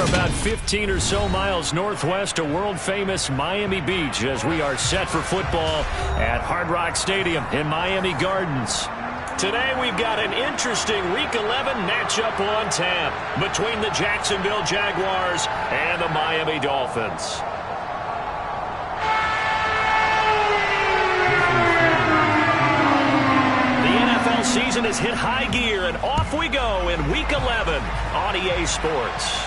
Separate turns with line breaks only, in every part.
about 15 or so miles northwest of world-famous Miami Beach as we are set for football at Hard Rock Stadium in Miami Gardens. Today we've got an interesting Week 11 matchup on tap between the Jacksonville Jaguars and the Miami Dolphins. Season has hit high gear, and off we go in Week 11 on EA Sports.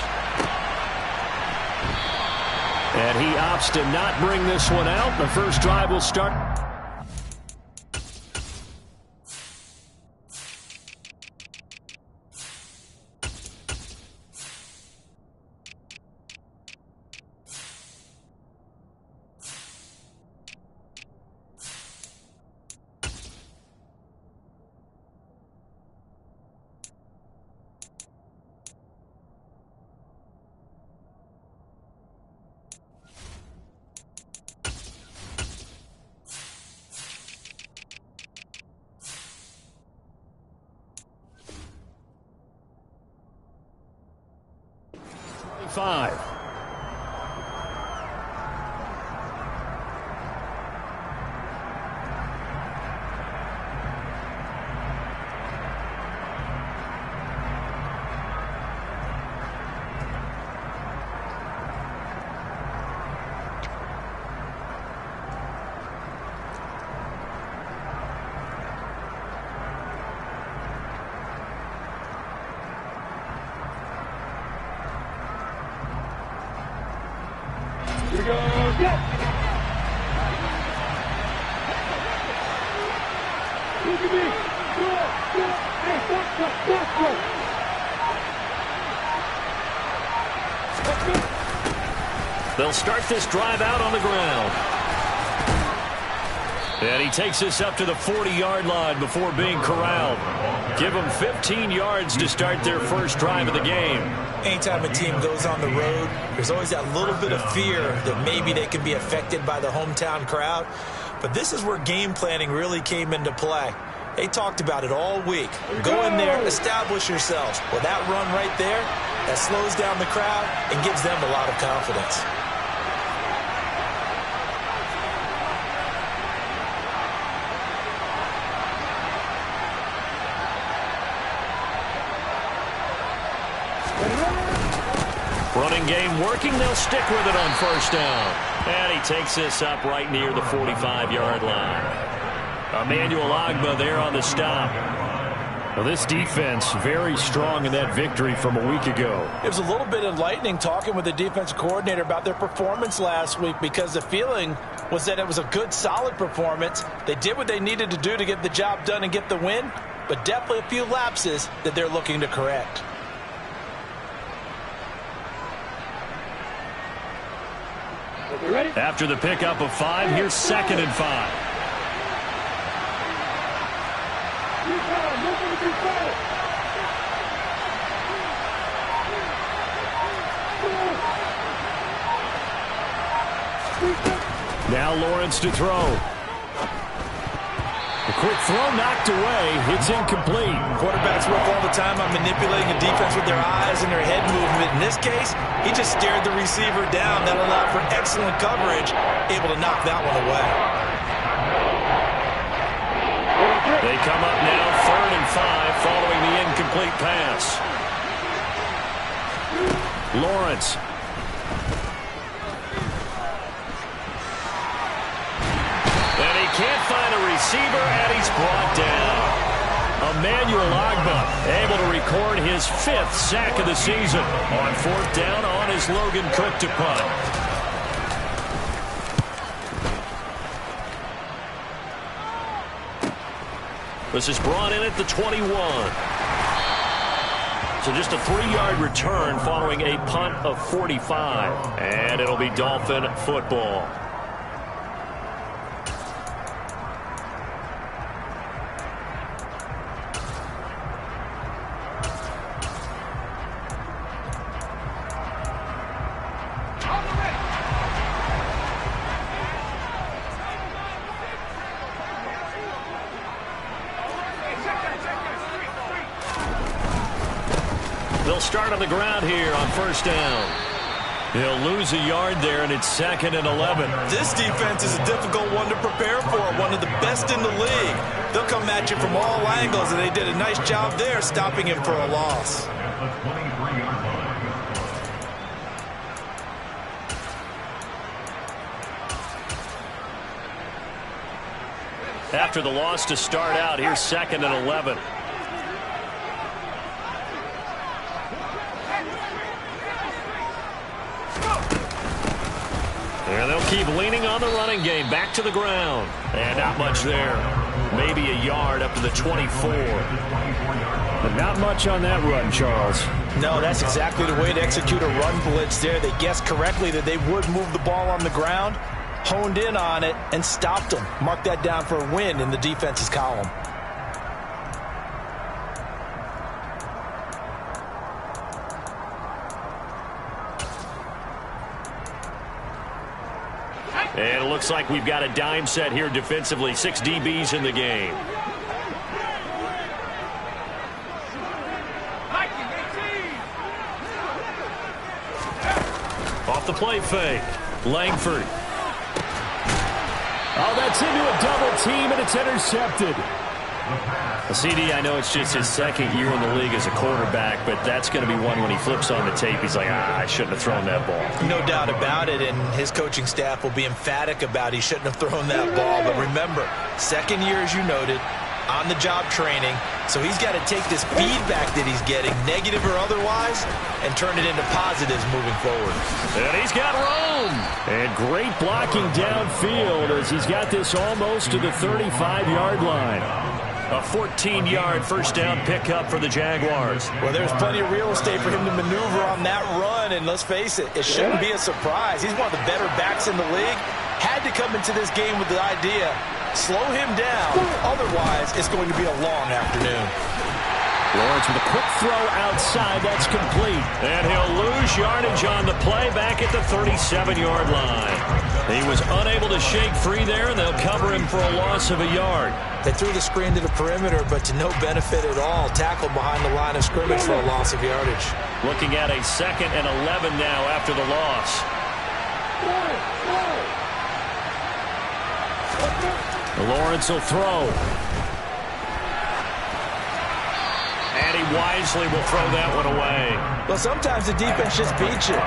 And he opts to not bring this one out. The first drive will start. Five.
Here we go. Go! Look at me. Go. Hey, stop.
They'll start this drive out on the ground. And he takes this up to the 40-yard line before being corralled. Give them 15 yards to start their first drive of the game.
Anytime a team goes on the road, there's always that little bit of fear that maybe they can be affected by the hometown crowd. But this is where game planning really came into play. They talked about it all week. Go in there, establish yourselves. Well, that run right there, that slows down the crowd and gives them a lot of confidence.
Running game working. They'll stick with it on first down. And he takes this up right near the 45-yard line. Emmanuel Ogbah there on the stop. Well, this defense very strong in that victory from a week ago.
It was a little bit enlightening talking with the defensive coordinator about their performance last week because the feeling was that it was a good, solid performance. They did what they needed to do to get the job done and get the win, but definitely a few lapses that they're looking to correct.
After the pickup of 5, here's 2nd and 5. Now Lawrence to throw. A quick throw knocked away. It's incomplete.
Quarterbacks work all the time on manipulating a defense with their eyes and their head movement. In this case, he just stared the receiver down. That allowed for excellent coverage, able to knock that one away.
They come up now 3rd and 5 following the incomplete pass. Lawrence. And he can't find a receiver, and he's brought down. Emmanuel Ogbah able to record his 5th sack of the season on 4th down on his Logan Cook to punt. This is brought in at the 21. So just a 3-yard return following a punt of 45. And it'll be Dolphin football. They'll start on the ground here on first down. He'll lose a yard there, and it's 2nd and 11.
This defense is a difficult one to prepare for, one of the best in the league. They'll come at you from all angles, and they did a nice job there stopping him for a loss.
After the loss to start out, here's 2nd and 11. And they'll keep leaning on the running game. Back to the ground. And not much there. Maybe a yard up to the 24. But not much on that run, Charles.
No, that's exactly the way to execute a run blitz there. They guessed correctly that they would move the ball on the ground, honed in on it, and stopped them. Mark that down for a win in the defense's column.
And it looks like we've got a dime set here defensively. 6 DBs in the game. Off the play fake. Langford.
Oh, that's into a double team, and it's intercepted.
CD, I know it's just his 2nd year in the league as a quarterback, but that's going to be one when he flips on the tape. He's like, I shouldn't have thrown that ball.
No doubt about it, and his coaching staff will be emphatic about he shouldn't have thrown that ball. But remember, 2nd year, as you noted, on-the-job training, so he's got to take this feedback that he's getting, negative or otherwise, and turn it into positives moving forward.
And he's got room.
And great blocking downfield as he's got this almost to the 35-yard line.
A 14-yard first down pickup for the Jaguars.
Well, there's plenty of real estate for him to maneuver on that run, and let's face it, it shouldn't be a surprise. He's one of the better backs in the league. Had to come into this game with the idea, slow him down, otherwise it's going to be a long afternoon.
Lawrence with a quick throw outside. That's complete.
And he'll lose yardage on the play back at the 37-yard line. He was unable to shake free there, and they'll cover him for a loss of a yard.
They threw the screen to the perimeter, but to no benefit at all. Tackled behind the line of scrimmage for a loss of yardage.
Looking at a 2nd and 11 now after the loss.
Lawrence will throw.
And he wisely will throw that one away.
Well, sometimes the defense just beats you.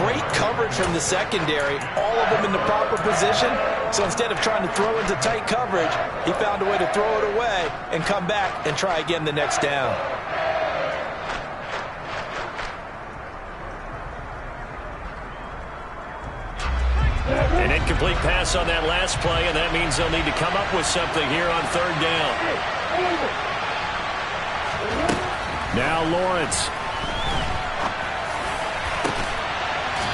Great coverage from the secondary. All of them in the proper position. So instead of trying to throw into tight coverage, he found a way to throw it away and come back and try again the next down.
An incomplete pass on that last play, and that means they'll need to come up with something here on 3rd down.
Now Lawrence.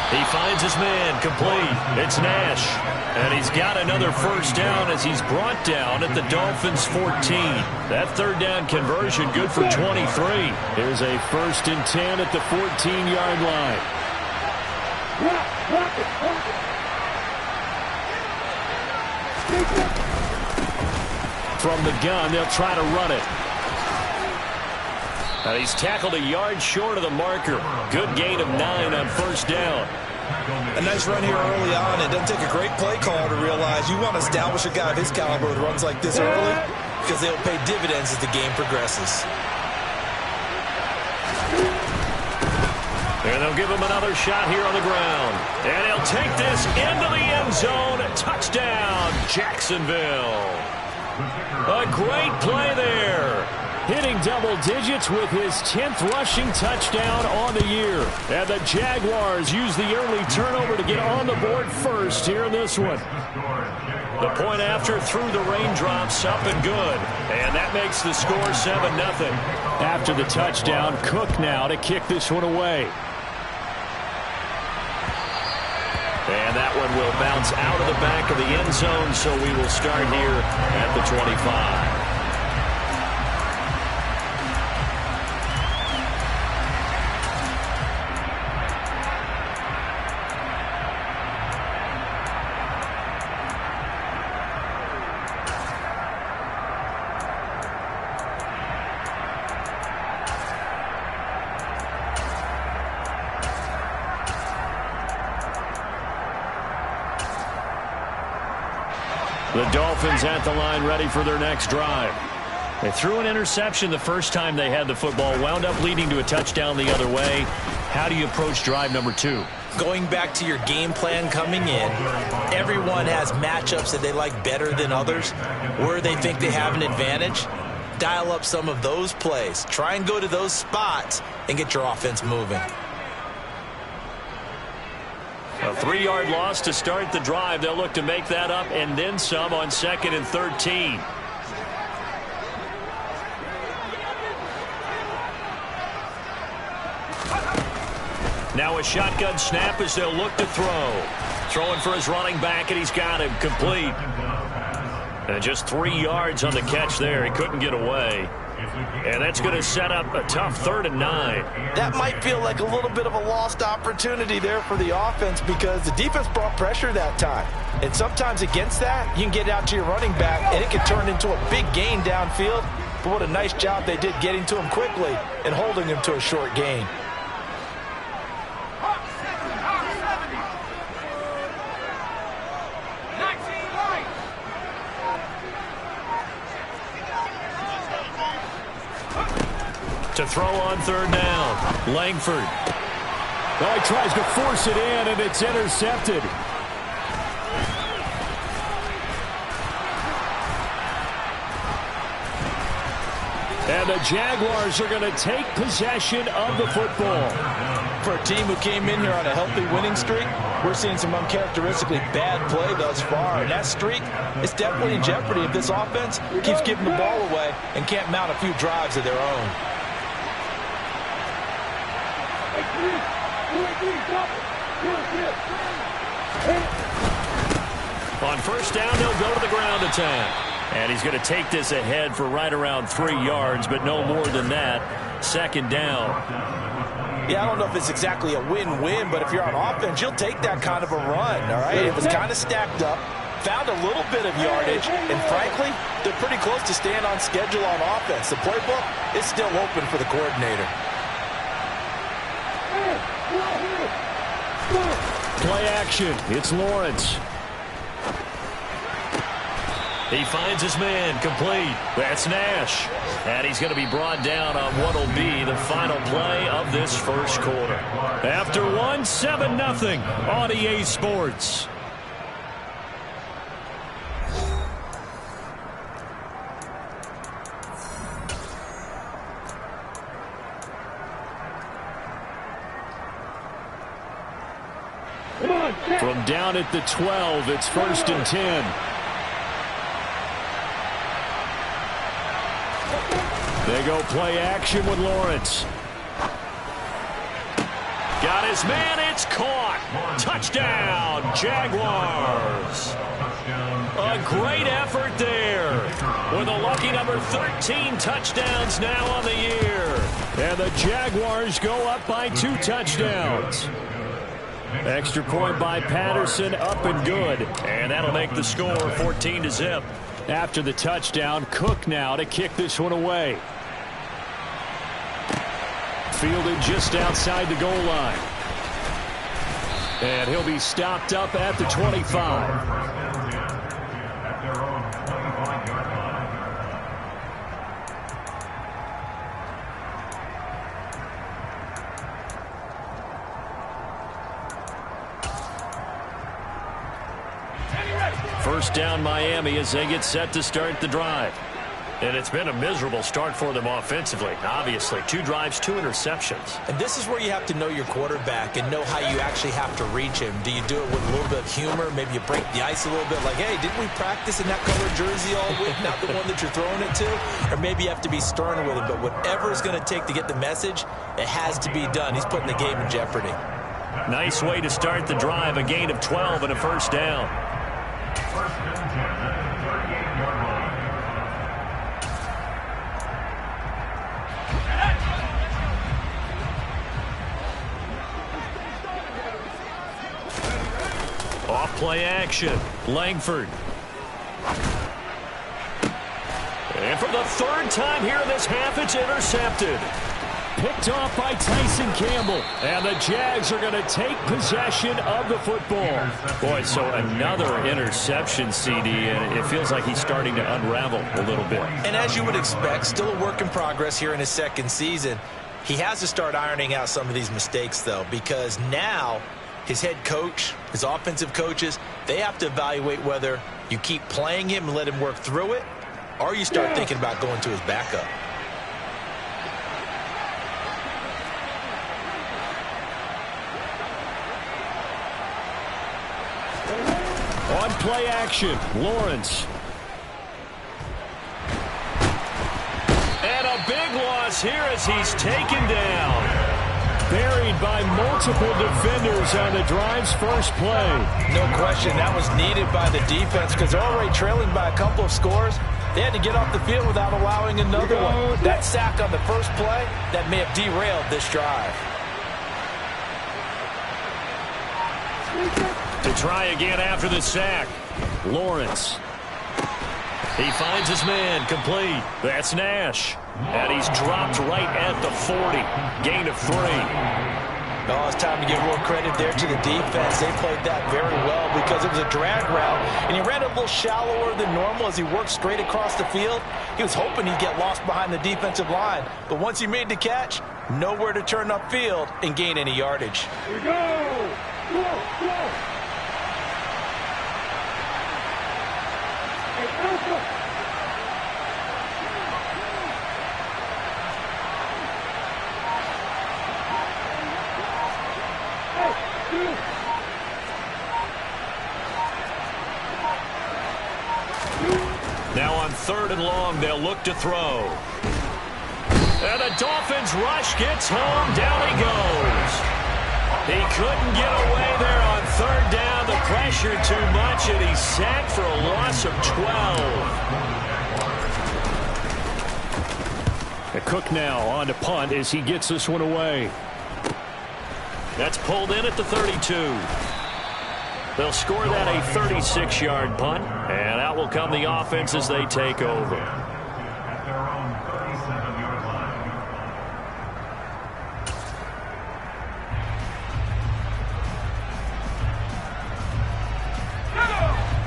He finds his man, complete. It's Nash. And he's got another first down as he's brought down at the Dolphins' 14. That 3rd down conversion good for 23.
Here's a 1st and 10 at the 14-yard line. From the gun, they'll try to run it.
He's tackled a yard short of the marker. Good gain of 9 on first down.
A nice run here early on. It doesn't take a great play call to realize you want to establish a guy of his caliber with runs like this early because they'll pay dividends as the game progresses.
And they'll give him another shot here on the ground. And he'll take this into the end zone. Touchdown, Jacksonville. A great play there.
Hitting double digits with his 10th rushing touchdown on the year. And the Jaguars use the early turnover to get on the board first here in this one.
The point after through the raindrops, up and good. And that makes the score 7-0.
After the touchdown, Cook now to kick this one away.
And that one will bounce out of the back of the end zone, so we will start here at the 25. The Dolphins at the line ready for their next drive. They threw an interception the first time they had the football, wound up leading to a touchdown the other way. How do you approach drive number 2?
Going back to your game plan coming in, everyone has matchups that they like better than others, where they think they have an advantage. Dial up some of those plays. Try and go to those spots and get your offense moving.
A 3-yard loss to start the drive. They'll look to make that up and then some on 2nd and 13. Now a shotgun snap as they'll look to throw. Throwing for his running back, and he's got him complete. And just 3 yards on the catch there. He couldn't get away. And that's going to set up a tough 3rd and 9.
That might feel like a little bit of a lost opportunity there for the offense because the defense brought pressure that time. And sometimes against that, you can get out to your running back, and it can turn into a big gain downfield. But what a nice job they did getting to him quickly and holding him to a short gain.
To throw on 3rd down, Langford.
Well, he tries to force it in, and it's intercepted. And the Jaguars are going to take possession of the football.
For a team who came in here on a healthy winning streak, we're seeing some uncharacteristically bad play thus far. And that streak is definitely in jeopardy if this offense keeps giving the ball away and can't mount a few drives of their own.
On 1st down, they'll go to the ground attack. And he's going to take this ahead for right around 3 yards, but no more than that. 2nd down.
Yeah, I don't know if it's exactly a win-win, but if you're on offense, you'll take that kind of a run, all right? It was kind of stacked up, found a little bit of yardage, and frankly, they're pretty close to staying on schedule on offense. The playbook is still open for the coordinator.
Play action. It's Lawrence.
He finds his man complete. That's Nash. And he's going to be brought down on what will be the final play of this first quarter. After 1, 7-0 on EA Sports.
From down at the 12, it's 1st and 10. They go play action with Lawrence.
Got his man, it's caught. Touchdown, Jaguars. A great effort there. With a lucky number 13 touchdowns now on the year.
And the Jaguars go up by 2 touchdowns.
Extra point by Patterson, up and good. And that'll make the score 14-0.
After the touchdown, Cook now to kick this one away. Fielded just outside the goal line. And he'll be stopped up at the 25.
First down Miami as they get set to start the drive. And it's been a miserable start for them offensively. Obviously, 2 drives, 2 interceptions.
And this is where you have to know your quarterback and know how you actually have to reach him. Do you do it with a little bit of humor? Maybe you break the ice a little bit like, hey, didn't we practice in that colored jersey all week, not the one that you're throwing it to? Or maybe you have to be stern with him. But whatever it's going to take to get the message, it has to be done. He's putting the game in jeopardy.
Nice way to start the drive. A gain of 12 and a first down. Off play action. Langford. And for the 3rd time here in this half, it's intercepted.
picked off by Tyson Campbell. And the Jags are going to take possession of the football.
Boy, so another interception, CD, and it feels like he's starting to unravel a little bit.
And as you would expect, still a work in progress here in his second season. He has to start ironing out some of these mistakes, though, because now his head coach, his offensive coaches, they have to evaluate whether you keep playing him and let him work through it, or you start thinking about going to his backup.
On play action, Lawrence.
And a big loss here as he's taken down.
Buried by multiple defenders on the drive's first play.
No question, that was needed by the defense because they're already trailing by a couple of scores. They had to get off the field without allowing another one. That sack on the first play, that may have derailed this drive.
To try again after the sack, Lawrence. He finds his man, complete. That's Nash. And he's dropped right at the 40. Gain of 3.
Oh, it's time to give real credit there to the defense. They played that very well because it was a drag route, and he ran a little shallower than normal as he worked straight across the field. He was hoping he'd get lost behind the defensive line, but once he made the catch, nowhere to turn upfield and gain any yardage.
Here we go! Go!
Now on 3rd and long, they'll look to throw. And the Dolphins rush gets home. Down he goes. He couldn't get away there on 3rd down. The pressure too much, and he's sacked for a loss of 12.
Cook now on to punt as he gets this one away.
That's pulled in at the 32. They'll score that a 36-yard punt, and out will come the offense as they take over.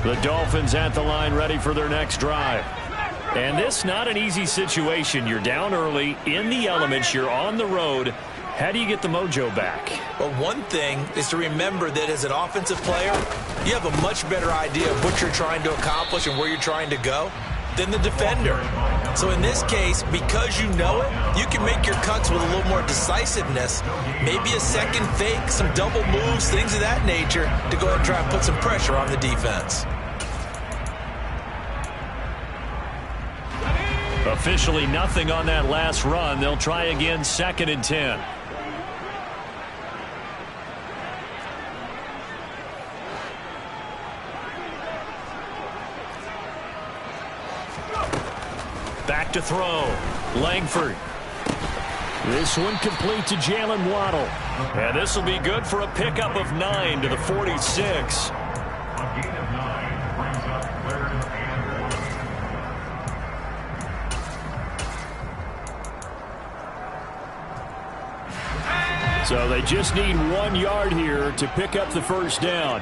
The Dolphins at the line ready for their next drive. And this not an easy situation. You're down early, in the elements, you're on the road. How do you get the mojo back?
Well, one thing is to remember that as an offensive player, you have a much better idea of what you're trying to accomplish and where you're trying to go than the defender. So in this case, because you know it, you can make your cuts with a little more decisiveness, maybe a second fake, some double moves, things of that nature, to go ahead and try and put some pressure on the defense.
Officially nothing on that last run. They'll try again, 2nd and 10. Back to throw. Langford.
This one complete to Jalen Waddle.
And this will be good for a pickup of 9 to the 46.
So they just need 1 yard here to pick up the first down.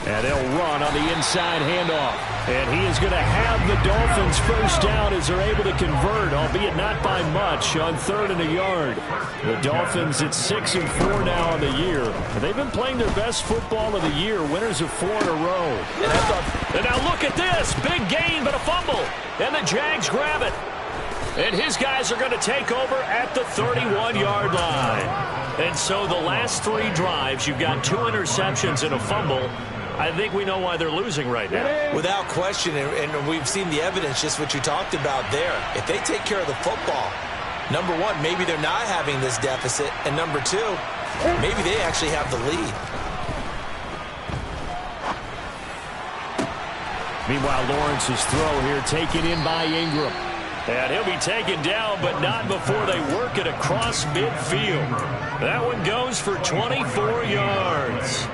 And they'll run on the inside handoff. And he is going to have the Dolphins first down as they're able to convert, albeit not by much, on 3rd and a yard. The Dolphins at 6-4 now on the year. And they've been playing their best football of the year, winners of 4 in a row.
And now look at this. Big gain, but a fumble. And the Jags grab it. And his guys are going to take over at the 31-yard line. And so the last 3 drives, you've got 2 interceptions and a fumble. I think we know why they're losing right now.
Without question, and we've seen the evidence, just what you talked about there. If they take care of the football, number one, maybe they're not having this deficit. And number 2, maybe they actually have the lead.
Meanwhile, Lawrence's throw here taken in by Ingram.
And he'll be taken down, but not before they work it across midfield. That one goes for 24 yards.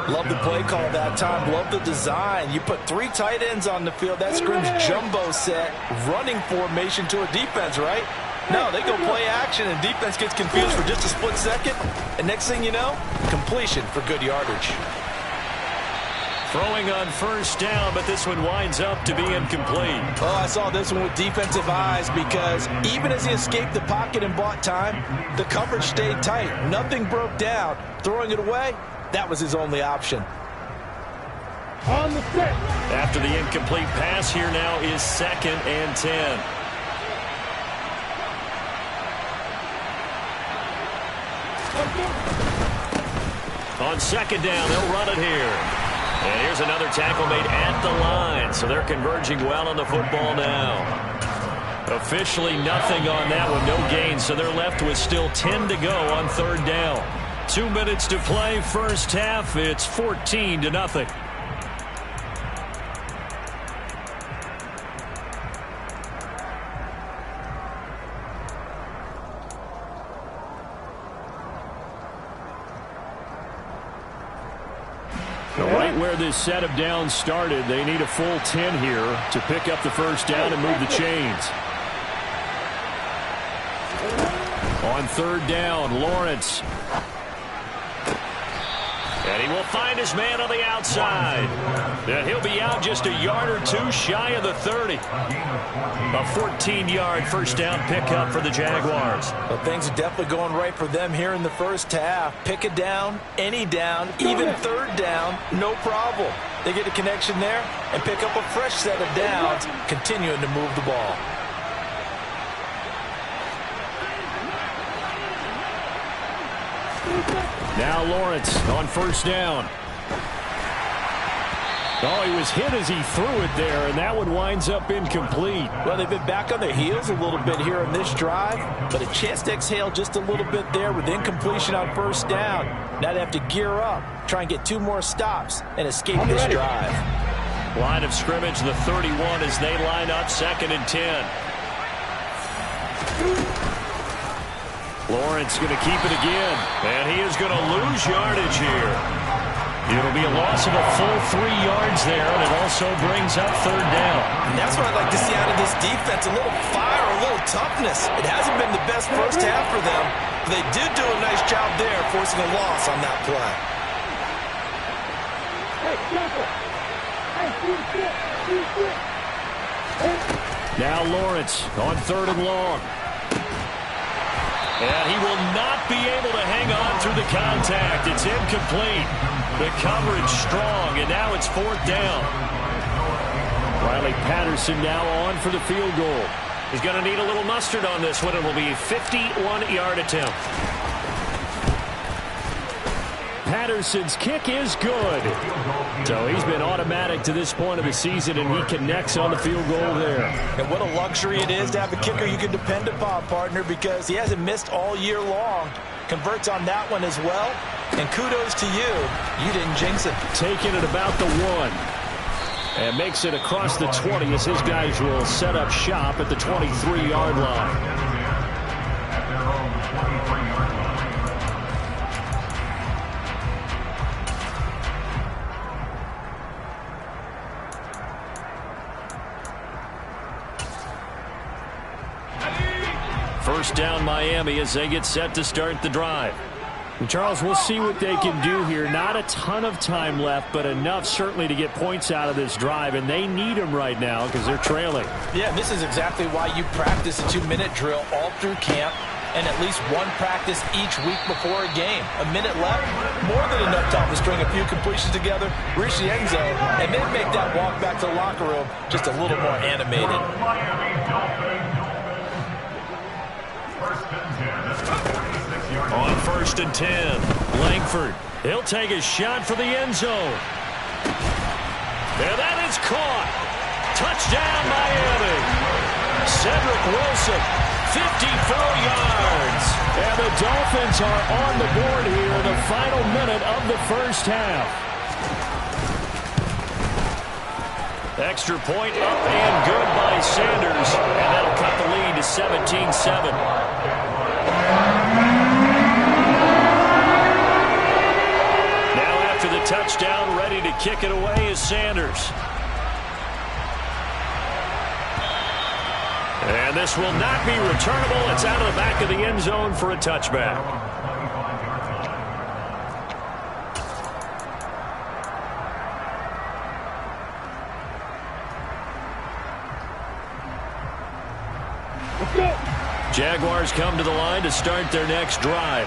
Love the play call that time. Love the design. You put 3 tight ends on the field. That screams jumbo set, running formation to a defense, right? No, they go play action, and defense gets confused for just a split second. And next thing you know, completion for good yardage.
Throwing on first down, but this one winds up to be incomplete.
Oh, I saw this one with defensive eyes because even as he escaped the pocket and bought time, the coverage stayed tight. Nothing broke down. Throwing it away, that was his only option.
On the set.
After the incomplete pass, here now is 2nd and 10. On 2nd down, they'll run it here. And here's another tackle made at the line. So they're converging well on the football now. Officially nothing on that one, no gain. So they're left with still 10 to go on 3rd down. 2 minutes to play, first half. It's 14-0. Right where this set of downs started, they need a full 10 here to pick up the first down and move the chains. On 3rd down, Lawrence. And he will find his man on the outside. And he'll be out just a yard or 2 shy of the 30. A 14-yard first down pickup for the Jaguars.
Well, things are definitely going right for them here in the first half. Pick a down, any down, even 3rd down, no problem. They get a connection there and pick up a fresh set of downs, continuing to move the ball.
Now Lawrence on first down. Oh, he was hit as he threw it there, and that one winds up incomplete.
Well, they've been back on their heels a little bit here in this drive, but a chance to exhale just a little bit there with incompletion on first down. Now they have to gear up, try and get 2 more stops, and escape this drive.
Line of scrimmage, the 31 as they line up 2nd and 10. Lawrence going to keep it again, and he is going to lose yardage here. It'll be a loss of a full 3 yards there, and it also brings up 3rd down.
And that's what I'd like to see out of this defense, a little fire, a little toughness. It hasn't been the best first half for them, but they did do a nice job there, forcing a loss on that play.
Now Lawrence on 3rd and long. And he will not be able to hang on through the contact. It's incomplete. The coverage strong, and now it's 4th down. Riley Patterson now on for the field goal. He's going to need a little mustard on this one. It will be a 51-yard attempt. Patterson's kick is good. So he's been automatic to this point of the season, and he connects on the field goal there.
And what a luxury it is to have a kicker you can depend upon, partner, because he hasn't missed all year long. Converts on that one as well. And kudos to you. You didn't jinx it.
Taking it about the 1. And makes it across the 20 as his guys will set up shop at the 23-yard line. First down Miami as they get set to start the drive. And Charles, we'll see what they can do here. Not a ton of time left, but enough certainly to get points out of this drive, and they need them right now because they're trailing.
Yeah, this is exactly why you practice a 2-minute drill all through camp and at least one practice each week before a game. A minute left, more than enough time to string a few completions together, reach the end zone, and then make that walk back to the locker room just a little more animated.
On 1st and 10, Langford. He'll take a shot for the end zone. And that is caught. Touchdown, Miami. Cedric Wilson, 54 yards. And the Dolphins are on the board here in the final minute of the first half. Extra point up and good by Sanders. And that'll cut the lead to 17-7. Touchdown. kick it away is Sanders. And this will not be returnable. It's out of the back of the end zone for a touchback. Jaguars come to the line to start their next drive.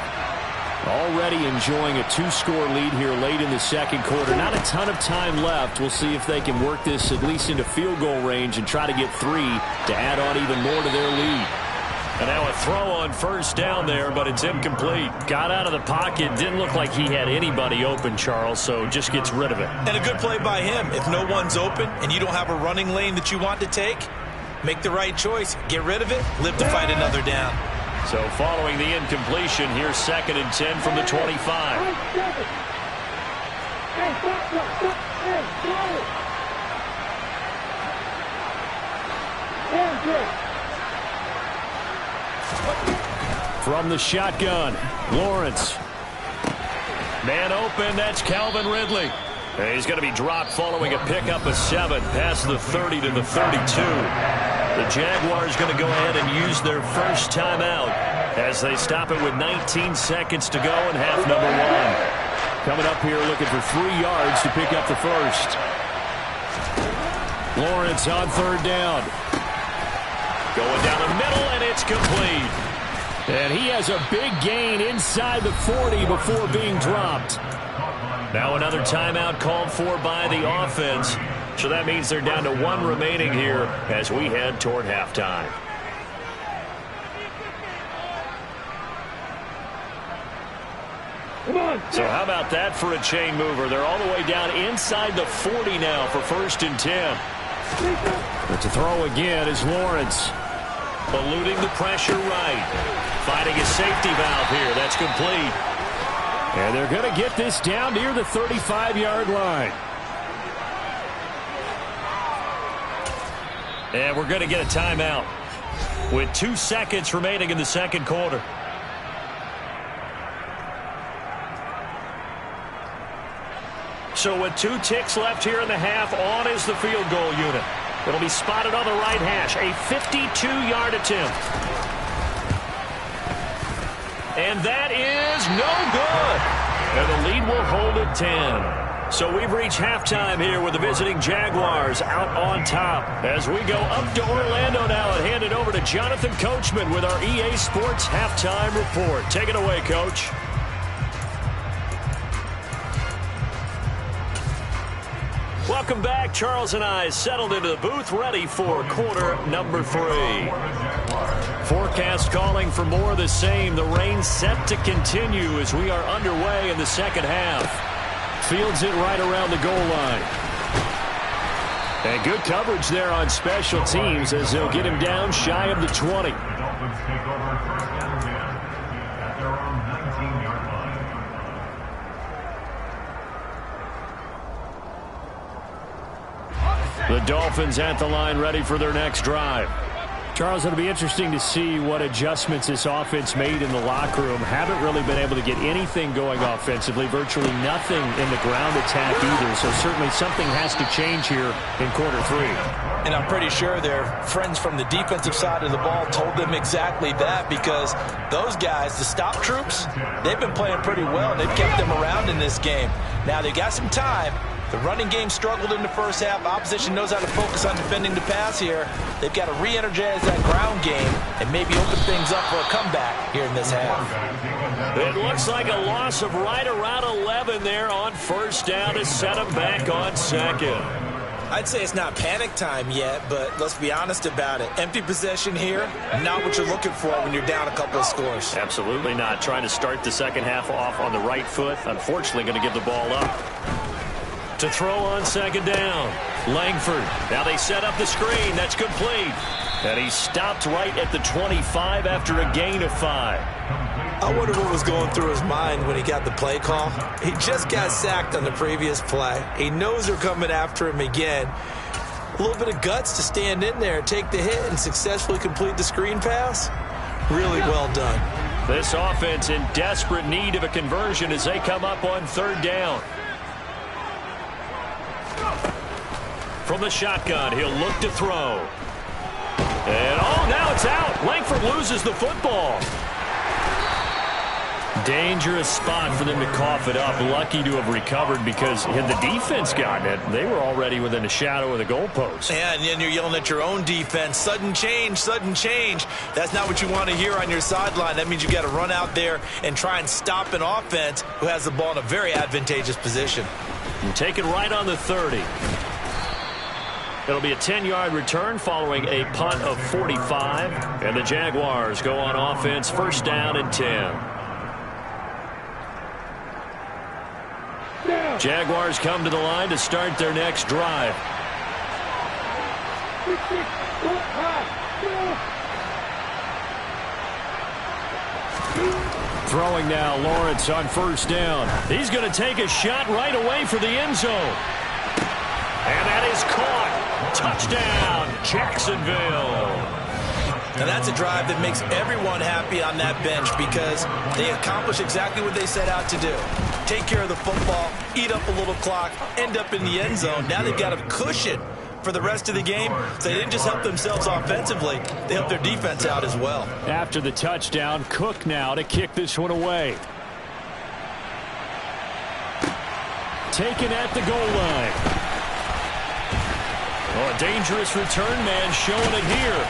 Already enjoying a 2-score lead here late in the second quarter. Not a ton of time left. We'll see if they can work this at least into field goal range and try to get 3 to add on even more to their lead. And now a throw on first down there, but it's incomplete. Got out of the pocket. Didn't look like he had anybody open, Charles, so just gets rid of it.
And a good play by him. If no one's open and you don't have a running lane that you want to take, make the right choice. Get rid of it. Live to fight another down.
So following the incompletion, here's 2nd and 10 from the 25. From the shotgun, Lawrence. Man open, that's Calvin Ridley. And he's going to be dropped following a pickup of 7 past the 30 to the 32. The Jaguars going to go ahead and use their first timeout as they stop it with 19 seconds to go in half number 1. Coming up here looking for 3 yards to pick up the first. Lawrence on 3rd down. Going down the middle, and it's complete. And he has a big gain inside the 40 before being dropped. Now another timeout called for by the offense. So that means they're down to 1 remaining here as we head toward halftime. So how about that for a chain mover? They're all the way down inside the 40 now for 1st and 10. But to throw again is Lawrence. Eluding the pressure right. Finding a safety valve here. That's complete. And they're going to get this down near the 35-yard line. And we're going to get a timeout with 2 seconds remaining in the second quarter. So with 2 ticks left here in the half, on is the field goal unit. It'll be spotted on the right hash. A 52-yard attempt. And that is no good. And the lead will hold at 10. So we've reached halftime here with the visiting Jaguars out on top. As we go up to Orlando now and hand it over to Jonathan Coachman with our EA Sports Halftime Report. Take it away, Coach. Welcome back. Charles and I settled into the booth, ready for quarter number 3. Forecast calling for more of the same. The rain set to continue as we are underway in the second half. Fields it right around the goal line. And good coverage there on special teams as they'll get him down shy of the 20. The Dolphins at the line ready for their next drive. Charles, it'll be interesting to see what adjustments this offense made in the locker room. Haven't really been able to get anything going offensively. Virtually nothing in the ground attack either. So certainly something has to change here in quarter 3.
And I'm pretty sure their friends from the defensive side of the ball told them exactly that, because those guys, the stop troops, they've been playing pretty well. They've kept them around in this game. Now they got some time. The running game struggled in the first half. Opposition knows how to focus on defending the pass here. They've got to re-energize that ground game and maybe open things up for a comeback here in this half.
It looks like a loss of right around 11 there on first down to set them back on second.
I'd say it's not panic time yet, but let's be honest about it. Empty possession here, not what you're looking for when you're down a couple of scores.
Absolutely not. Trying to start the second half off on the right foot. Unfortunately, going to give the ball up. To throw on second down, Langford. Now they set up the screen. That's complete. And he stopped right at the 25 after a gain of 5.
I wonder what was going through his mind when he got the play call. He just got sacked on the previous play. He knows they're coming after him again. A little bit of guts to stand in there, take the hit, and successfully complete the screen pass. Really well done.
This offense in desperate need of a conversion as they come up on third down. From the shotgun, he'll look to throw. And, oh, now it's out. Langford loses the football. Dangerous spot for them to cough it up. Lucky to have recovered because had the defense gotten it, they were already within a shadow of the goalpost.
Yeah, and then you're yelling at your own defense. Sudden change, sudden change. That's not what you want to hear on your sideline. That means you got to run out there and try and stop an offense who has the ball in a very advantageous position.
And take it right on the 30. It'll be a 10-yard return following a punt of 45. And the Jaguars go on offense, first down and 10. Jaguars come to the line to start their next drive. Throwing now, Lawrence on first down. He's going to take a shot right away for the end zone. And that is caught. Touchdown, Jacksonville.
And that's a drive that makes everyone happy on that bench because they accomplish exactly what they set out to do. Take care of the football, eat up a little clock, end up in the end zone. Now they've got a cushion for the rest of the game. So they didn't just help themselves offensively, they helped their defense out as well.
After the touchdown, Cook now to kick this one away. Taken at the goal line.
Oh, a dangerous return man showing it here.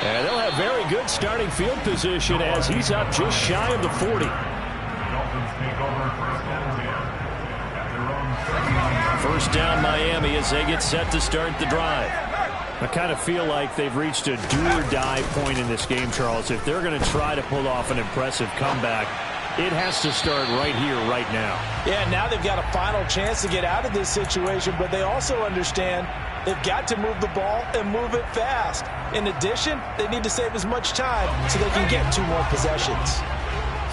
And they'll have very good starting field position as he's up just shy of the 40.
First down Miami as they get set to start the drive.
I kind of feel like they've reached a do-or-die point in this game, Charles. If they're going to try to pull off an impressive comeback, it has to start right here, right now.
Yeah, now they've got a final chance to get out of this situation, but they also understand they've got to move the ball and move it fast. In addition, they need to save as much time so they can get 2 more possessions.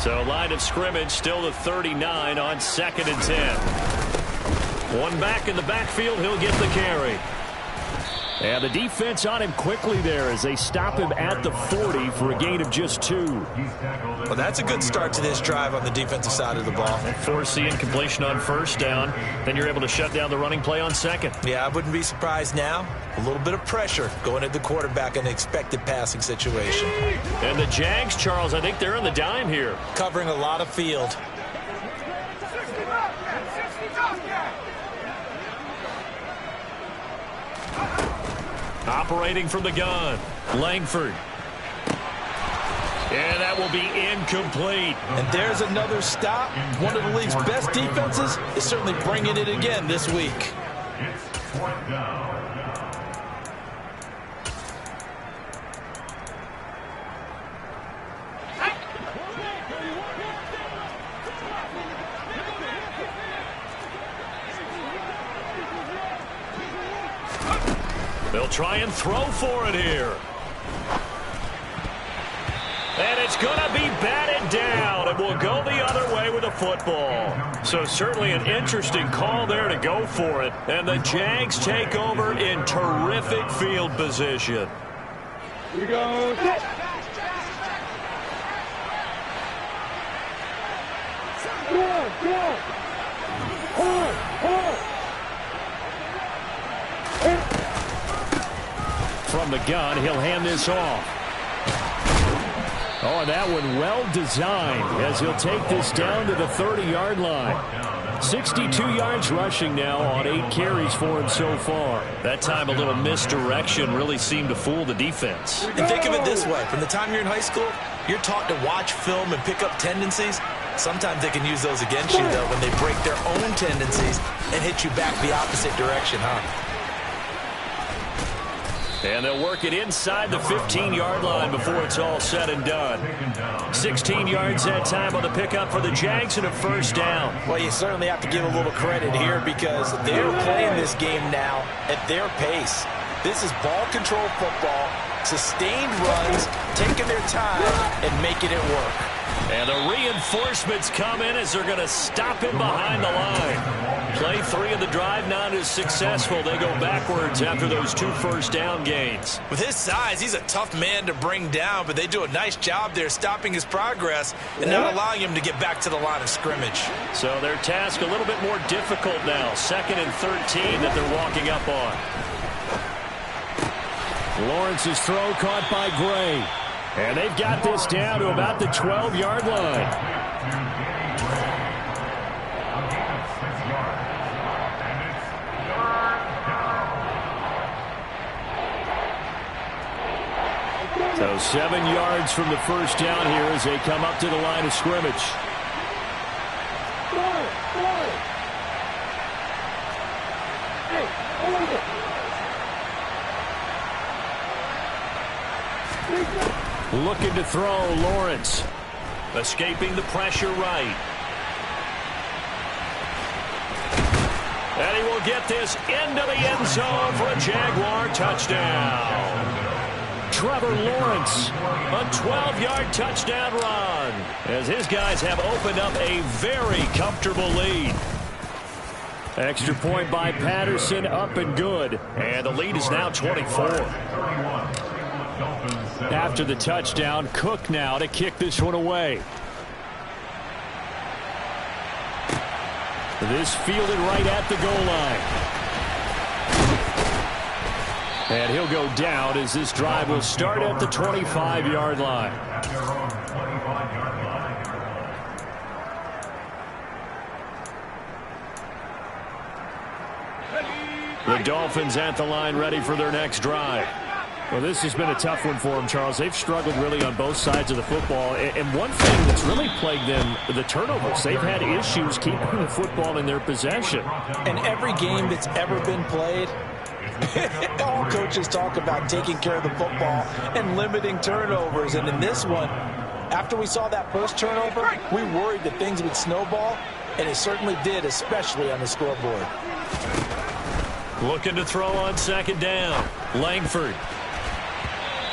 So line of scrimmage still the 39 on 2nd and 10. One back in the backfield, he'll get the carry.
And the defense on him quickly there as they stop him at the 40 for a gain of just 2.
Well, that's a good start to this drive on the defensive side of the ball.
Force the incompletion on first down. Then you're able to shut down the running play on second.
Yeah, I wouldn't be surprised now. A little bit of pressure going at the quarterback in an expected passing situation.
And the Jags, Charles, I think they're on the dime here.
Covering a lot of field.
Operating from the gun, Langford. And that will be incomplete.
And there's another stop. One of the league's best defenses is certainly bringing it again this week.
It's 4th down.
They'll try and throw for it here. And it's going to be batted down, and we'll go the other way with the football. So certainly an interesting call there to go for it. And the Jags take over in terrific field position.
Here we go.
From the gun, he'll hand this off. Oh, and that one well designed as he'll take this down to the 30-yard line. 62 yards rushing now on 8 carries for him so far.
That time a little misdirection really seemed to fool the defense.
And think of it this way. From the time you're in high school, you're taught to watch film and pick up tendencies. Sometimes they can use those against you, though, when they break their own tendencies and hit you back the opposite direction, huh?
And they'll work it inside the 15-yard line before it's all said and done. 16 yards that time on the pickup for the Jags and a first down.
Well, you certainly have to give a little credit here because they're playing this game now at their pace. This is ball control football, sustained runs, taking their time and making it work.
And the reinforcements come in as they're going to stop him behind the line. Play 3 of the drive not as successful. They go backwards after those 2 first down gains.
With his size, he's a tough man to bring down, but they do a nice job there stopping his progress and not allowing him to get back to the line of scrimmage.
So their task a little bit more difficult now. 2nd and 13 that they're walking up on.
Lawrence's throw caught by Gray. And they've got this down to about the 12-yard line. So 7 yards from the first down here as they come up to the line of scrimmage. Looking to throw, Lawrence.
Escaping the pressure right. And he will get this into the end zone for a Jaguar touchdown.
Trevor Lawrence,
a 12-yard touchdown run, as his guys have opened up a very comfortable lead.
Extra point by Patterson, up and good.
And the lead is now 24.
After the touchdown, Cook now to kick this one away. This fielded right at the goal line. And he'll go down as this drive will start at the 25-yard line. The Dolphins at the line ready for their next drive. Well, this has been a tough one for them, Charles. They've struggled really on both sides of the football. And one thing that's really plagued them, the turnovers. They've had issues keeping the football in their possession.
And every game that's ever been played, all coaches talk about taking care of the football and limiting turnovers. And in this one, after we saw that first turnover, we worried that things would snowball, and it certainly did, especially on the scoreboard.
Looking to throw on second down. Langford.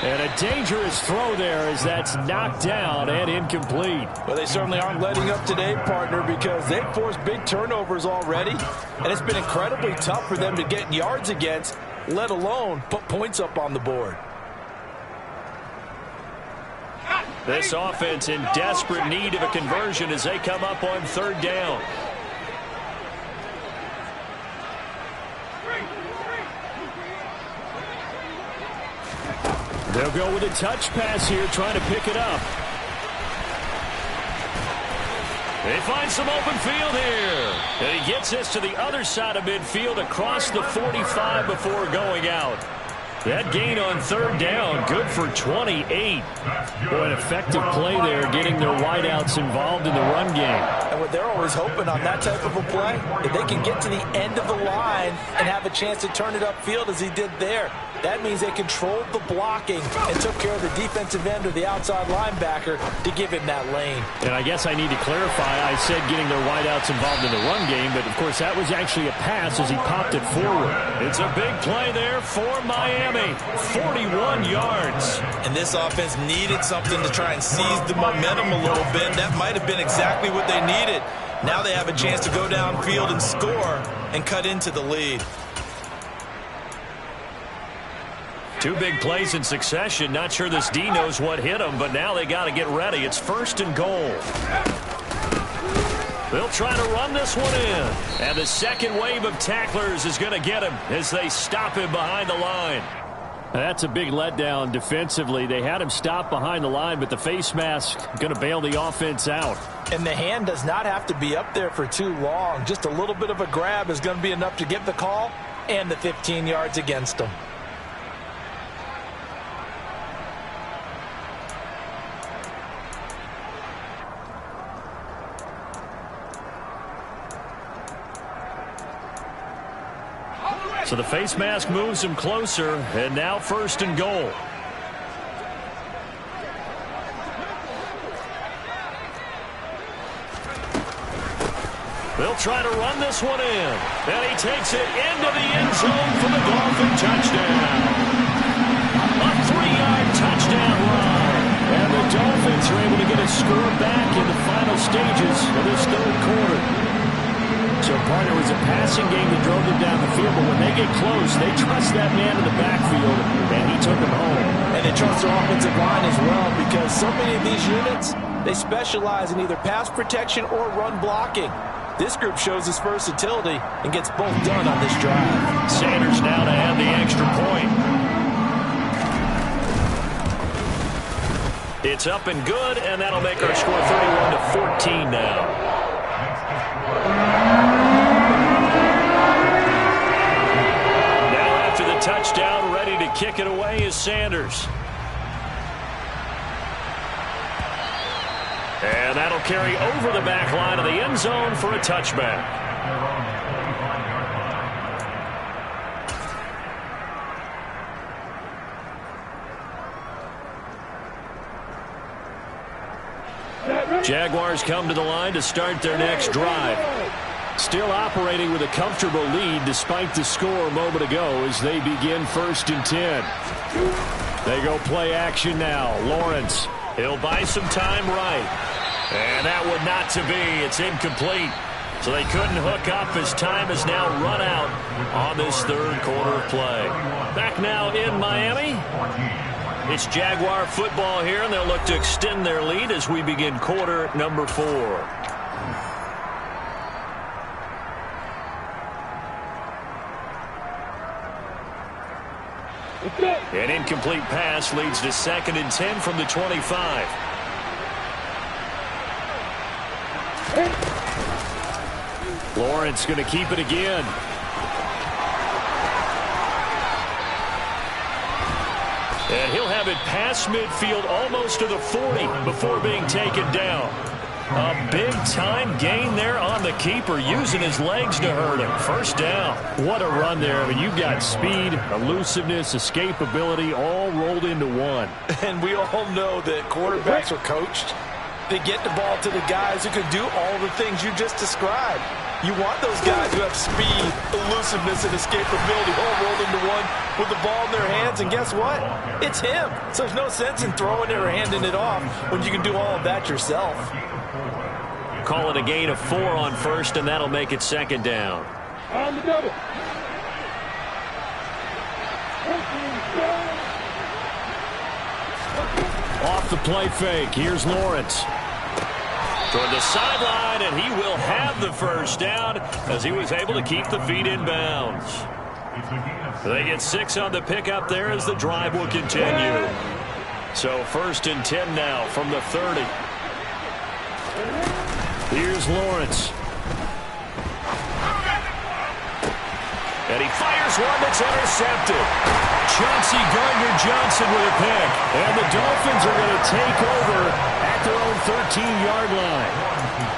And a dangerous throw there as that's knocked down and incomplete.
Well, they certainly aren't letting up today, partner, because they've forced big turnovers already, and it's been incredibly tough for them to get yards against, let alone put points up on the board.
This offense in desperate need of a conversion as they come up on third down.
They'll go with a touch pass here, trying to pick it up.
They find some open field here. And he gets this to the other side of midfield across the 45 before going out. That gain on third down, good for 28.
Boy, an effective play there, getting their wideouts involved in the run game.
And what they're always hoping on that type of a play, if they can get to the end of the line and have a chance to turn it upfield as he did there. That means they controlled the blocking and took care of the defensive end or the outside linebacker to give him that lane.
And I guess I need to clarify, I said getting their wideouts involved in the run game, but of course that was actually a pass as he popped it forward.
It's a big play there for Miami. 41 yards.
And this offense needed something to try and seize the momentum a little bit. That might have been exactly what they needed. Now they have a chance to go downfield and score and cut into the lead.
Two big plays in succession. Not sure this D knows what hit him, but now they got to get ready. It's first and goal. They'll try to run this one in. And the second wave of tacklers is going to get him as they stop him behind the line.
That's a big letdown defensively. They had him stop behind the line, but the face mask going to bail the offense out.
And the hand does not have to be up there for too long. Just a little bit of a grab is going to be enough to get the call and the 15 yards against them.
So the face mask moves him closer, and now first and goal. They'll try to run this one in. And he takes it into the end zone for the Dolphin touchdown. A 3-yard touchdown run.
And the Dolphins are able to get a score back in the final stages of this third quarter. So, partner, it was a passing game that drove them down the field, but when they get close, they trust that man in the backfield, and he took them home.
And they trust their offensive line as well, because so many of these units, they specialize in either pass protection or run blocking. This group shows its versatility and gets both done on this drive.
Sanders now to add the extra point. It's up and good, and that'll make our score 31-14 now. Now after the touchdown, ready to kick it away is Sanders. And that'll carry over the back line of the end zone for a touchback. Jaguars come to the line to start their next drive. Still operating with a comfortable lead despite the score a moment ago as they begin 1st and 10. They go play action now. Lawrence, he'll buy some time right. And that one not to be. It's incomplete. So they couldn't hook up as time has now run out on this 3rd quarter of play. Back now in Miami. It's Jaguar football here, and they'll look to extend their lead as we begin quarter number 4. An incomplete pass leads to 2nd and 10 from the 25. Lawrence going to keep it again. And he'll have it past midfield almost to the 40 before being taken down. A big-time gain there on the keeper, using his legs to hurt him. 1st down. What a run there. I mean, you've got speed, elusiveness, escapability all rolled into one.
And we all know that quarterbacks are coached. They get the ball to the guys who can do all the things you just described. You want those guys who have speed, elusiveness, and escapability all rolled into one with the ball in their hands. And guess what? It's him. So there's no sense in throwing it or handing it off when you can do all of that yourself.
Call it a gain of 4 on 1st, and that'll make it 2nd down.
On the double.
Off the play fake. Here's Lawrence. Toward the sideline, and he will have the 1st down as he was able to keep the feet in bounds. They get 6 on the pickup there as the drive will continue. So 1st and 10 now from the 30. Here's Lawrence. And he fires one that's intercepted. Chauncey Gardner-Johnson with a pick. And the Dolphins are going to take over at their own 13-yard line.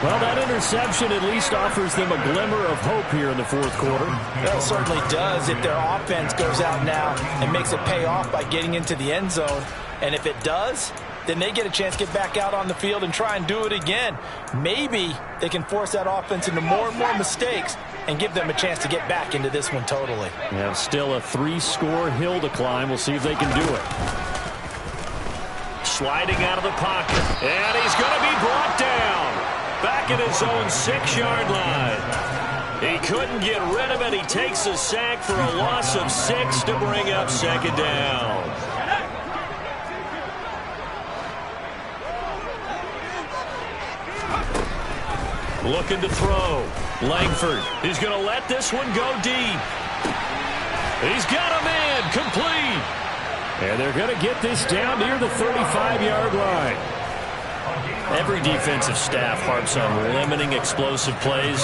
Well, that interception at least offers them a glimmer of hope here in the 4th quarter.
Well, it certainly does if their offense goes out now and makes it pay off by getting into the end zone. And if it does, then they get a chance to get back out on the field and try and do it again. Maybe they can force that offense into more and more mistakes and give them a chance to get back into this one totally.
Yeah, still a 3-score hill to climb. We'll see if they can do it. Sliding out of the pocket. And he's going to be brought down. Back at his own 6-yard line. He couldn't get rid of it. He takes a sack for a loss of 6 to bring up 2nd down. Looking to throw. Langford is going to let this one go deep. He's got a man complete. And they're going to get this down near the 35-yard line. Every defensive staff harps on limiting explosive plays.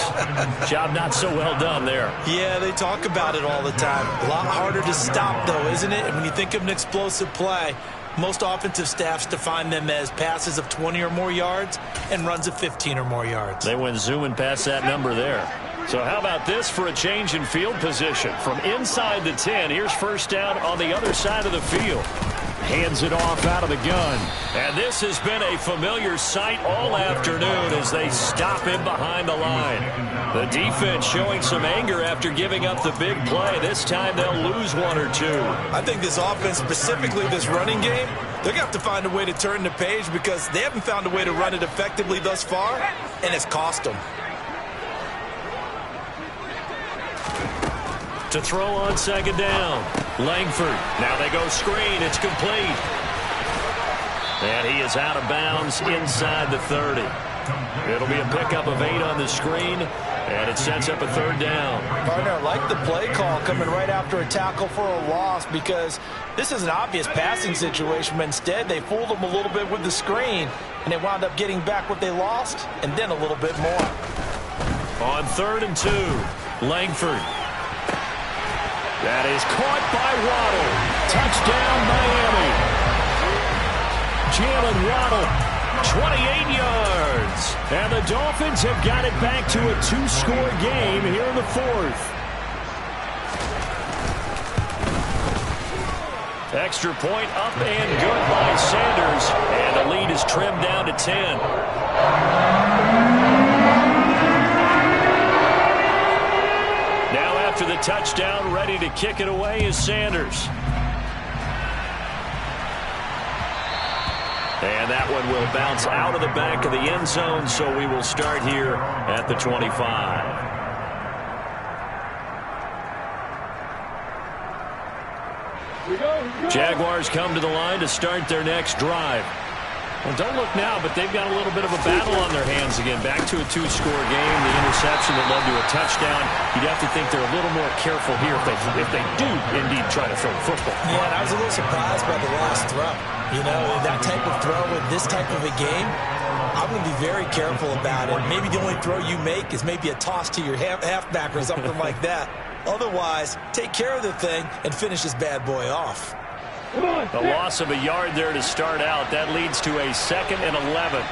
Job not so well done there.
Yeah, they talk about it all the time. A lot harder to stop, though, isn't it? And when you think of an explosive play, most offensive staffs define them as passes of 20 or more yards and runs of 15 or more yards.
They went zooming past that number there. So how about this for a change in field position? From inside the 10, here's 1st down on the other side of the field. Hands it off out of the gun. And this has been a familiar sight all afternoon as they stop him behind the line. The defense showing some anger after giving up the big play. This time they'll lose 1 or 2.
I think this offense, specifically this running game, they're going to have to find a way to turn the page because they haven't found a way to run it effectively thus far, and it's cost them.
To throw on 2nd down. Langford. Now they go screen. It's complete. And he is out of bounds inside the 30. It'll be a pickup of 8 on the screen, and it sets up a 3rd down.
Partner, I like the play call coming right after a tackle for a loss, because this is an obvious passing situation, but instead they fooled them a little bit with the screen, and they wound up getting back what they lost, and then a little bit more.
On 3rd and 2, Langford. That is caught by Waddle. Touchdown, Miami. Jalen Waddle, 28 yards. And the Dolphins have got it back to a 2-score game here in the 4th. Extra point up and good by Sanders. And the lead is trimmed down to 10. After the touchdown, ready to kick it away is Sanders. And that one will bounce out of the back of the end zone, so we will start here at the 25. Jaguars come to the line to start their next drive. Well, don't look now, but they've got a little bit of a battle on their hands again. Back to a 2-score game. The interception that led to a touchdown. You'd have to think they're a little more careful here if they do indeed try to throw the football.
Yeah, and I was a little surprised by the last throw. You know, that type of throw in this type of a game, I'm going to be very careful about it. Maybe the only throw you make is maybe a toss to your halfback or something like that. Otherwise, take care of the thing and finish this bad boy off.
A loss of a yard there to start out. That leads to a 2nd and 11.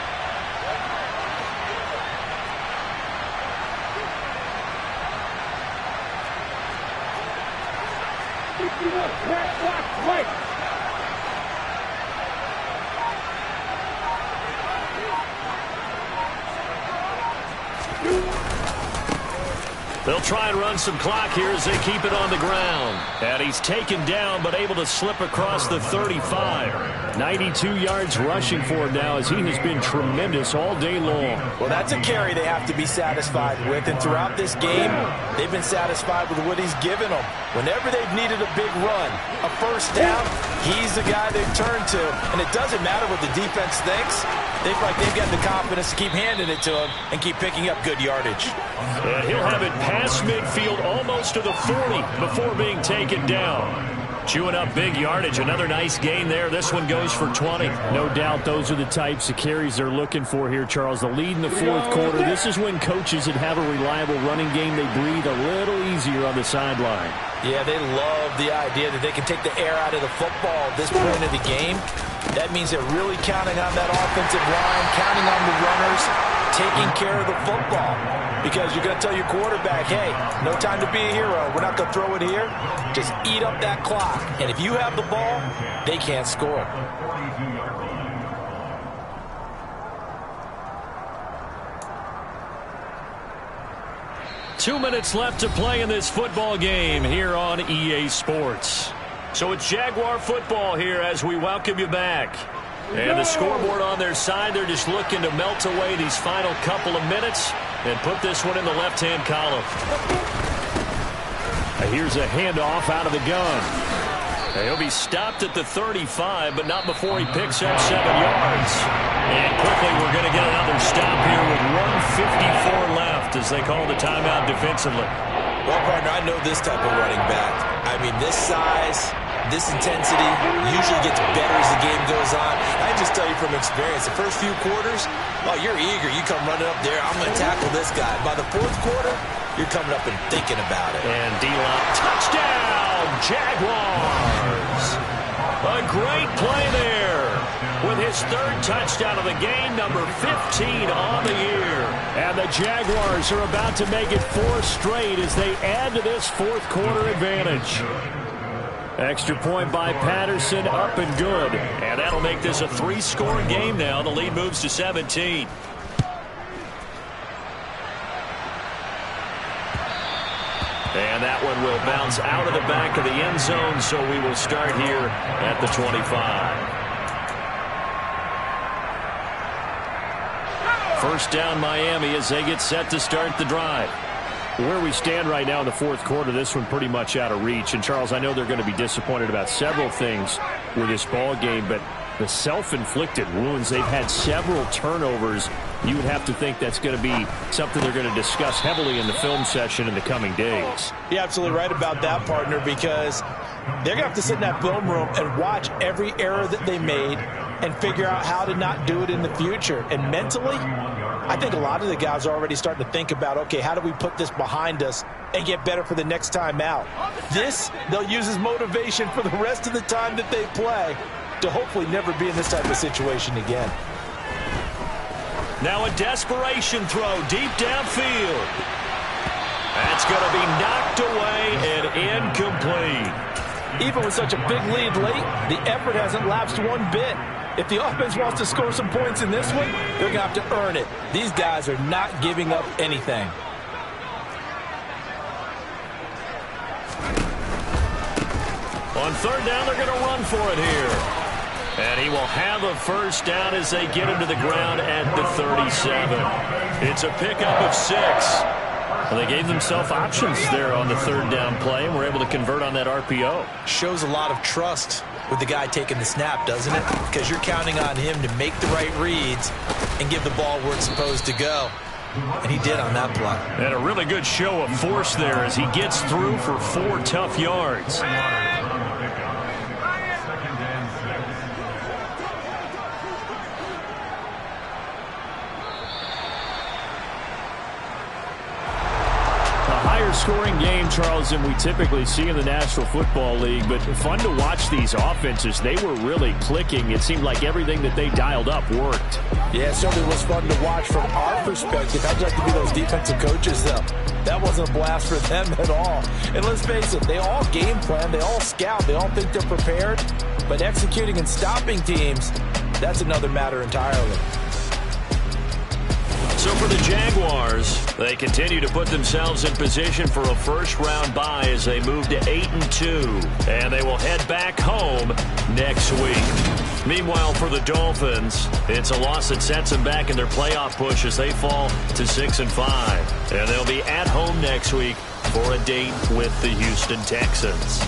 They'll try and run some clock here as they keep it on the ground. And he's taken down but able to slip across the 35. 92 yards rushing for him now as he has been tremendous all day long.
Well, that's a carry they have to be satisfied with. And throughout this game, they've been satisfied with what he's given them. Whenever they've needed a big run, a 1st down, he's the guy they've turned to. And it doesn't matter what the defense thinks. They feel like they've got the confidence to keep handing it to him and keep picking up good yardage.
And he'll have it past midfield almost to the 40 before being taken down. Chewing up big yardage. Another nice gain there. This one goes for 20. No doubt those are the types of carries they're looking for here, Charles. The lead in the 4th quarter. This is when coaches that have a reliable running game, they breathe a little easier on the sideline.
Yeah, they love the idea that they can take the air out of the football at this point of the game. That means they're really counting on that offensive line, counting on the runners, taking care of the football. Because you're going to tell your quarterback, hey, no time to be a hero. We're not going to throw it here. Just eat up that clock. And if you have the ball, they can't score.
Two minutes left to play in this football game here on EA Sports. So it's Jaguar football here as we welcome you back. And the scoreboard on their side, they're just looking to melt away these final couple of minutes and put this one in the left-hand column. Here's a handoff out of the gun. He'll be stopped at the 35, but not before he picks up 7 yards. And quickly, we're going to get another stop here with 1:54 left as they call the timeout defensively.
Well, partner, I know this type of running back. I mean, this size, this intensity usually gets better as the game goes on. I just tell you from experience, the first few quarters, oh, you're eager. You come running up there, I'm going to tackle this guy. By the 4th quarter, you're coming up and thinking about it.
And D-Lock, touchdown, Jaguars. A great play there with his 3rd touchdown of the game, number 15 on the year. And the Jaguars are about to make it 4 straight as they add to this 4th quarter advantage. Extra point by Patterson, up and good. And that'll make this a 3-score game now. The lead moves to 17. And that one will bounce out of the back of the end zone, so we will start here at the 25. First down, Miami, as they get set to start the drive. Where we stand right now in the 4th quarter, this one pretty much out of reach. And, Charles, I know they're going to be disappointed about several things with this ball game, but
the self-inflicted wounds. They've had several turnovers. You would have to think that's going to be something they're going to discuss heavily in the film session in the coming days.
You're absolutely right about that, partner, because they're going to have to sit in that film room and watch every error that they made and figure out how to not do it in the future. And mentally, I think a lot of the guys are already starting to think about, okay, how do we put this behind us and get better for the next time out? This, they'll use as motivation for the rest of the time that they play to hopefully never be in this type of situation again.
Now a desperation throw deep downfield. That's going to be knocked away and incomplete.
Even with such a big lead late, the effort hasn't lapsed one bit. If the offense wants to score some points in this one, they're going to have to earn it. These guys are not giving up anything.
On third down, they're going to run for it here. And he will have a first down as they get him to the ground at the 37. It's a pickup of 6. Well, they gave themselves options there on the third down play and were able to convert on that RPO.
Shows a lot of trust with the guy taking the snap, doesn't it? Because you're counting on him to make the right reads and give the ball where it's supposed to go. And he did on that play.
And a really good show of force there as he gets through for 4 tough yards.
Scoring game, Charles, than we typically see in the National Football League, but fun to watch these offenses. They were really clicking. It seemed like everything that they dialed up worked.
Yeah, it certainly was fun to watch from our perspective. I'd like to be those defensive coaches, though. That wasn't a blast for them at all. And let's face it, they all game plan, they all scout, they all think they're prepared, but executing and stopping teams, that's another matter entirely.
So for the Jaguars, they continue to put themselves in position for a first-round bye as they move to 8-2, and they will head back home next week. Meanwhile, for the Dolphins, it's a loss that sets them back in their playoff push as they fall to 6-5, and they'll be at home next week for a date with the Houston Texans.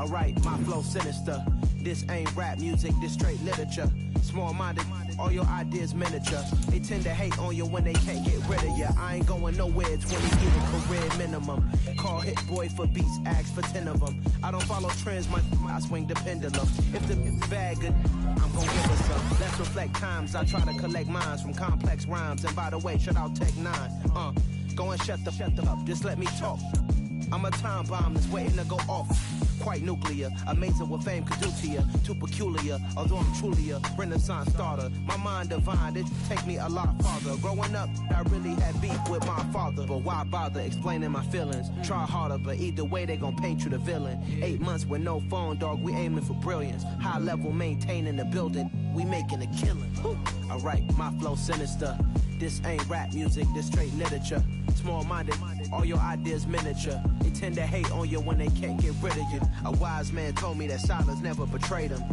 Alright, my flow sinister. This ain't rap music, this straight literature. Small-minded, all your ideas miniature. They tend to hate on you when they can't get rid of you. I ain't going nowhere, 20 years career minimum. Call Hit Boy for beats, ask for 10 of them. I don't follow trends, I swing the pendulum. If the bag good, I'm gon' give it some. Let's reflect times, I try to collect minds from complex rhymes. And by the way, shout out Tech 9. Go and shut the up, just let me talk. I'm a time bomb that's waiting to go off. Quite nuclear, amazing what fame could do to you. Too peculiar, although I'm truly a renaissance starter. My mind divine, it take me a lot farther. Growing up, I really had beef with my father. But why bother explaining my feelings? Try harder, but either way they gon' paint you the villain. 8 months with no phone, dog, we aiming for brilliance. High level maintaining the building, we making a killing. Alright, my flow sinister. This ain't rap music, this straight literature. Small-minded, all your ideas miniature. They tend to hate on you when they can't get rid of you. A wise man told me that silence never betrayed him.